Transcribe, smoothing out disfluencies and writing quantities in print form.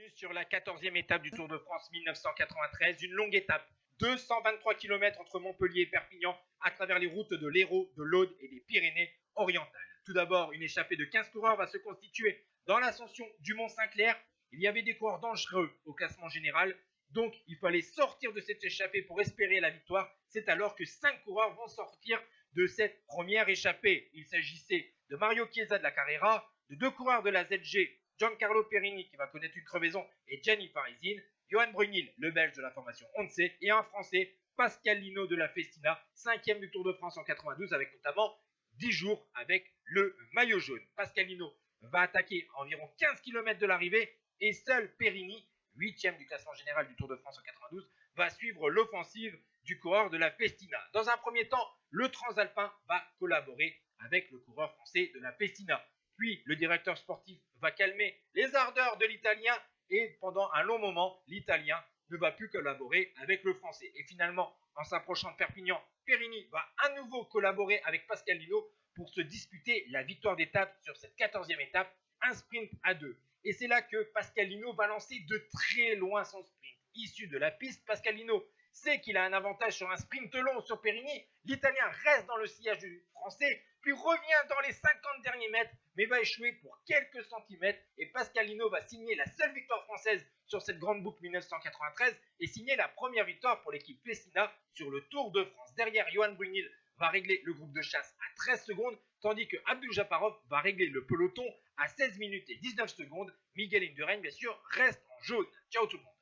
Bienvenue sur la 14e étape du Tour de France 1993, une longue étape, 223 km entre Montpellier et Perpignan, à travers les routes de l'Hérault, de l'Aude et des Pyrénées-Orientales. Tout d'abord, une échappée de 15 coureurs va se constituer dans l'ascension du Mont-Saint-Clair. Il y avait des coureurs dangereux au classement général, donc il fallait sortir de cette échappée pour espérer la victoire. C'est alors que 5 coureurs vont sortir de cette première échappée. Il s'agissait de Mario Chiesa de la Carrera, de 2 coureurs de la ZG, Giancarlo Perini qui va connaître une crevaison et Gianni Farizine, Johan Brunil, le belge de la formation Once, et un français, Pascal Lino de la Festina, 5e du Tour de France en 92 avec notamment 10 jours avec le maillot jaune. Pascal Lino va attaquer à environ 15 km de l'arrivée et seul Perini, 8e du classement général du Tour de France en 92, va suivre l'offensive du coureur de la Festina. Dans un premier temps, le Transalpin va collaborer avec le coureur français de la Festina. Puis le directeur sportif va calmer les ardeurs de l'Italien et pendant un long moment, l'Italien ne va plus collaborer avec le Français. Et finalement, en s'approchant de Perpignan, Perini va à nouveau collaborer avec Pascal Lino pour se disputer la victoire d'étape sur cette 14e étape, un sprint à 2. Et c'est là que Pascal Lino va lancer de très loin son sprint. Issu de la piste, Pascal Lino sait qu'il a un avantage sur un sprint long sur Perini. L'Italien reste dans le sillage du Français, puis revient dans les 50 derniers mètres, mais va échouer pour quelques centimètres. Et Pascal Lino va signer la seule victoire française sur cette grande boucle 1993 et signer la première victoire pour l'équipe Festina sur le Tour de France. Derrière, Johan Brunil va régler le groupe de chasse à 13 secondes, tandis que Abdul Japarov va régler le peloton à 16 minutes et 19 secondes. Miguel Indurain, bien sûr, reste en jaune. Ciao tout le monde.